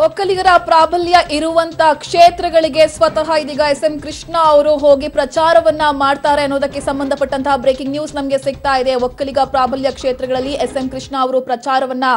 ಒಕ್ಕಲಿಗರ ಪ್ರಾಬಲ್ಯ ಇರುವಂತ ಕ್ಷೇತ್ರಗಳಿಗೆ ಸ್ವತಃ ಇದೀಗ ಎಸ್.ಎಂ. ಕೃಷ್ಣ ಅವರು ಹೋಗಿ ಪ್ರಚಾರವನ್ನ ಮಾಡ್ತಾರೆ ಅನ್ನೋದಕ್ಕೆ ಸಂಬಂಧಪಟ್ಟಂತಹ ಬ್ರೇಕಿಂಗ್ ನ್ಯೂಸ್ ನಮಗೆ ಸಿಗ್ತಾ ಇದೆ. ಒಕ್ಕಲಿಗ ಪ್ರಾಬಲ್ಯ ಕ್ಷೇತ್ರಗಳಲ್ಲಿ ಎಸ್.ಎಂ. ಕೃಷ್ಣ ಅವರು ಪ್ರಚಾರವನ್ನ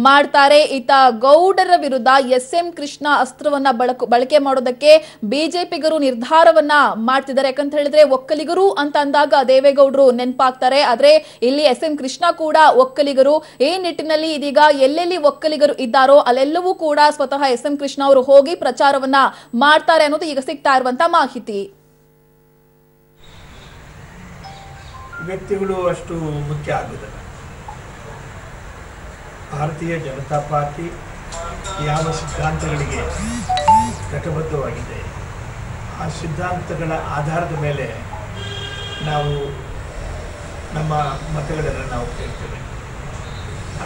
ಮಾಡ್ತಾರೆ. ಈತ ಗೌಡರ ವಿರುದ್ಧ ಎಸ್.ಎಂ. ಕೃಷ್ಣ ಅಸ್ತ್ರವನ್ನ ಬಳಕೆ ಮಾಡೋದಕ್ಕೆ ಬಿಜೆಪಿಗರು ನಿರ್ಧಾರವನ್ನ ಮಾಡ್ತಿದ್ದಾರೆ. ಯಾಕಂತ ಹೇಳಿದ್ರೆ ಒಕ್ಕಲಿಗರು ಅಂತ ಅಂದಾಗ ದೇವೇಗೌಡರು ನೆನಪಾಗ್ತಾರೆ. ಆದ್ರೆ ಇಲ್ಲಿ ಎಸ್.ಎಂ. ಕೃಷ್ಣ ಕೂಡ ಒಕ್ಕಲಿಗರು. ಈ ನಿಟ್ಟಿನಲ್ಲಿ ಇದೀಗ ಎಲ್ಲೆಲ್ಲಿ ಒಕ್ಕಲಿಗರು ಇದ್ದಾರೋ ಅಲ್ಲೆಲ್ಲವೂ ಕೂಡ ಸ್ವತಃ ಎಸ್.ಎಂ. ಕೃಷ್ಣ ಅವರು ಹೋಗಿ ಪ್ರಚಾರವನ್ನ ಮಾಡ್ತಾರೆ ಅನ್ನೋದು ಈಗ ಸಿಗ್ತಾ ಇರುವಂತ ಮಾಹಿತಿ. ವ್ಯಕ್ತಿಗಳು ಅಷ್ಟು ಮುಖ್ಯ ಆಗುವುದಿಲ್ಲ. ಭಾರತೀಯ ಜನತಾ ಪಾರ್ಟಿ ಯಾವ ಸಿದ್ಧಾಂತಗಳಿಗೆ ಕಟಿಬದ್ಧವಾಗಿದೆ ಆ ಸಿದ್ಧಾಂತಗಳ ಆಧಾರದ ಮೇಲೆ ನಾವು ನಮ್ಮ ಮತಗಳನ್ನು ನಾವು ಕೇಳ್ತೇವೆ.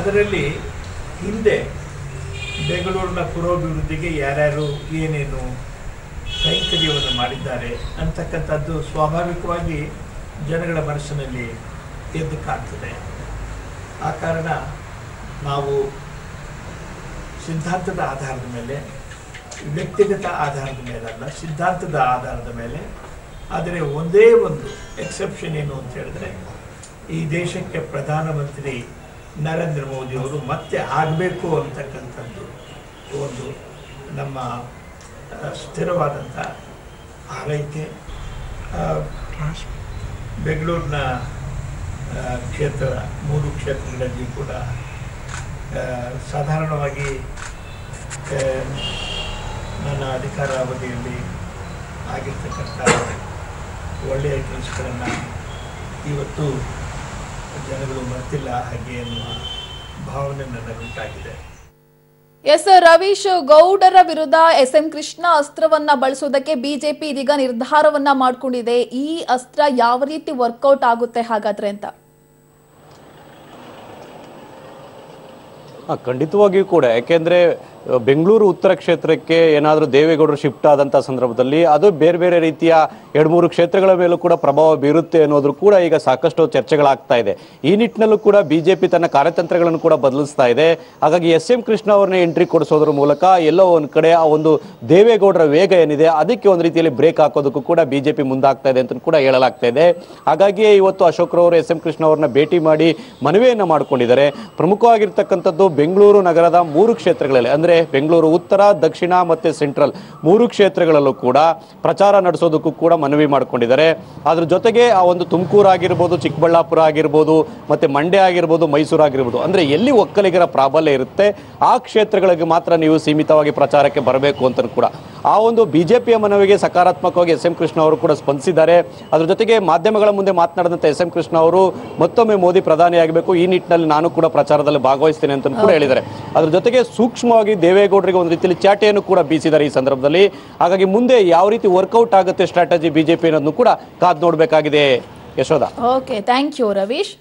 ಅದರಲ್ಲಿ ಹಿಂದೆ ಬೆಂಗಳೂರಿನ ಪುರೋಭಿವೃದ್ಧಿಗೆ ಯಾರ್ಯಾರು ಏನೇನು ಕೈಂಕರ್ಯವನ್ನು ಮಾಡಿದ್ದಾರೆ ಅಂತಕ್ಕಂಥದ್ದು ಸ್ವಾಭಾವಿಕವಾಗಿ ಜನಗಳ ಮನಸ್ಸಿನಲ್ಲಿ ಎದ್ದು ಕಾಣ್ತದೆ. ಆ ಕಾರಣ ನಾವು ಸಿದ್ಧಾಂತದ ಆಧಾರದ ಮೇಲೆ, ವ್ಯಕ್ತಿಗತ ಆಧಾರದ ಮೇಲಲ್ಲ, ಸಿದ್ಧಾಂತದ ಆಧಾರದ ಮೇಲೆ. ಆದರೆ ಒಂದೇ ಒಂದು ಎಕ್ಸೆಪ್ಷನ್ ಏನು ಅಂತ ಹೇಳಿದ್ರೆ, ಈ ದೇಶಕ್ಕೆ ಪ್ರಧಾನಮಂತ್ರಿ ನರೇಂದ್ರ ಮೋದಿಯವರು ಮತ್ತೆ ಆಗಬೇಕು ಅಂತಕ್ಕಂಥದ್ದು ಒಂದು ನಮ್ಮ ಸ್ಥಿರವಾದಂಥ ಆರೈಕೆ. ಬೆಂಗಳೂರಿನ ಕ್ಷೇತ್ರ 3 ಕ್ಷೇತ್ರಗಳಲ್ಲಿ ಕೂಡ ಸಾಧಾರಣವಾಗಿ ನನ್ನ ಅಧಿಕಾರಾವಧಿಯಲ್ಲಿ ಆಗಿರ್ತಕ್ಕಂಥ ಒಳ್ಳೆಯ ಕೆಲಸಗಳನ್ನು ಇವತ್ತು ಜನಗಳು ಮರೆತಿಲ್ಲ ಹಾಗೆ ಎನ್ನುವ ಭಾವನೆ ನನಗುಂಟಾಗಿದೆ. ಎಸ್ ರವೀಶ್, ಗೌಡರ ವಿರುದ್ಧ ಎಸ್.ಎಂ. ಕೃಷ್ಣ ಅಸ್ತ್ರವನ್ನ ಬಳಸುವುದಕ್ಕೆ ಬಿಜೆಪಿ ಇದೀಗ ನಿರ್ಧಾರವನ್ನ ಮಾಡಿಕೊಂಡಿದೆ. ಈ ಅಸ್ತ್ರ ಯಾವ ರೀತಿ ವರ್ಕೌಟ್ ಆಗುತ್ತೆ ಹಾಗಾದ್ರೆ ಅಂತ? ಖಂಡಿತವಾಗಿಯೂ ಕೂಡ. ಯಾಕೆಂದ್ರೆ ಬೆಂಗಳೂರು ಉತ್ತರ ಕ್ಷೇತ್ರಕ್ಕೆ ಏನಾದರೂ ದೇವೇಗೌಡರು ಶಿಫ್ಟ್ ಆದಂಥ ಸಂದರ್ಭದಲ್ಲಿ ಅದು ಬೇರೆ ಬೇರೆ ರೀತಿಯ 2-3 ಕ್ಷೇತ್ರಗಳ ಮೇಲೂ ಕೂಡ ಪ್ರಭಾವ ಬೀರುತ್ತೆ ಅನ್ನೋದ್ರು ಕೂಡ ಈಗ ಸಾಕಷ್ಟು ಚರ್ಚೆಗಳಾಗ್ತಾ ಇದೆ. ಈ ನಿಟ್ಟಿನಲ್ಲೂ ಕೂಡ ಬಿಜೆಪಿ ತನ್ನ ಕಾರ್ಯತಂತ್ರಗಳನ್ನು ಕೂಡ ಬದಲಿಸ್ತಾ ಇದೆ. ಹಾಗಾಗಿ ಎಸ್.ಎಂ. ಕೃಷ್ಣ ಅವ್ರನ್ನ ಎಂಟ್ರಿ ಕೊಡಿಸೋದ್ರ ಮೂಲಕ ಎಲ್ಲೋ ಒಂದು ಕಡೆ ಆ ಒಂದು ದೇವೇಗೌಡರ ವೇಗ ಏನಿದೆ ಅದಕ್ಕೆ ಒಂದು ರೀತಿಯಲ್ಲಿ ಬ್ರೇಕ್ ಹಾಕೋದಕ್ಕೂ ಕೂಡ ಬಿಜೆಪಿ ಮುಂದಾಗ್ತಾ ಇದೆ ಅಂತ ಕೂಡ ಹೇಳಲಾಗ್ತಾ ಇದೆ. ಹಾಗಾಗಿ ಇವತ್ತು ಅಶೋಕ್ ರವರು ಎಸ್.ಎಂ. ಕೃಷ್ಣ ಅವ್ರನ್ನ ಭೇಟಿ ಮಾಡಿ ಮನವಿಯನ್ನ ಮಾಡ್ಕೊಂಡಿದ್ದಾರೆ. ಪ್ರಮುಖವಾಗಿರ್ತಕ್ಕಂಥದ್ದು ಬೆಂಗಳೂರು ನಗರದ 3 ಕ್ಷೇತ್ರಗಳಲ್ಲಿ ಅಂದ್ರೆ ಬೆಂಗಳೂರು ಉತ್ತರ, ದಕ್ಷಿಣ ಮತ್ತೆ ಸೆಂಟ್ರಲ್ 3 ಕ್ಷೇತ್ರಗಳಲ್ಲೂ ಕೂಡ ಪ್ರಚಾರ ನಡೆಸೋದಕ್ಕೂ ಕೂಡ ಮನವಿ ಮಾಡಿಕೊಂಡಿದ್ದಾರೆ. ಅದ್ರ ಜೊತೆಗೆ ಆ ಒಂದು ತುಮಕೂರು ಆಗಿರ್ಬೋದು, ಚಿಕ್ಕಬಳ್ಳಾಪುರ ಆಗಿರ್ಬೋದು, ಮತ್ತೆ ಮಂಡ್ಯ ಆಗಿರ್ಬೋದು, ಮೈಸೂರು ಆಗಿರ್ಬೋದು, ಅಂದ್ರೆ ಎಲ್ಲಿ ಒಕ್ಕಲಿಗರ ಪ್ರಾಬಲ್ಯ ಇರುತ್ತೆ ಆ ಕ್ಷೇತ್ರಗಳಿಗೆ ಮಾತ್ರ ನೀವು ಸೀಮಿತವಾಗಿ ಪ್ರಚಾರಕ್ಕೆ ಬರಬೇಕು ಅಂತ ಕೂಡ ಆ ಒಂದು ಬಿಜೆಪಿಯ ಮನವಿಗೆ ಸಕಾರಾತ್ಮಕವಾಗಿ ಎಸ್.ಎಂ. ಕೃಷ್ಣ ಅವರು ಕೂಡ ಸ್ಪಂದಿಸಿದ್ದಾರೆ. ಅದ್ರ ಜೊತೆಗೆ ಮಾಧ್ಯಮಗಳ ಮುಂದೆ ಮಾತನಾಡಿದಂಥ ಎಸ್.ಎಂ. ಕೃಷ್ಣ ಅವರು ಮತ್ತೊಮ್ಮೆ ಮೋದಿ ಪ್ರಧಾನಿ ಆಗಬೇಕು, ಈ ನಿಟ್ಟಿನಲ್ಲಿ ನಾನು ಕೂಡ ಪ್ರಚಾರದಲ್ಲಿ ಭಾಗವಹಿಸ್ತೇನೆ ಅಂತ ಕೂಡ ಹೇಳಿದ್ದಾರೆ. ಅದ್ರ ಜೊತೆಗೆ ಸೂಕ್ಷ್ಮವಾಗಿ ದೇವೇಗೌಡರಿಗೆ ಒಂದು ರೀತಿಯಲ್ಲಿ ಚಾಟೆಯನ್ನು ಕೂಡ ಬೀಸಿದ್ದಾರೆ ಈ ಸಂದರ್ಭದಲ್ಲಿ. ಹಾಗಾಗಿ ಮುಂದೆ ಯಾವ ರೀತಿ ವರ್ಕೌಟ್ ಆಗುತ್ತೆ ಸ್ಟ್ರಾಟಜಿ ಬಿಜೆಪಿ ಅನ್ನೋದನ್ನು ಕೂಡ ಕಾದು ನೋಡಬೇಕಾಗಿದೆ. Yashoda. Okay, thank you Ravish.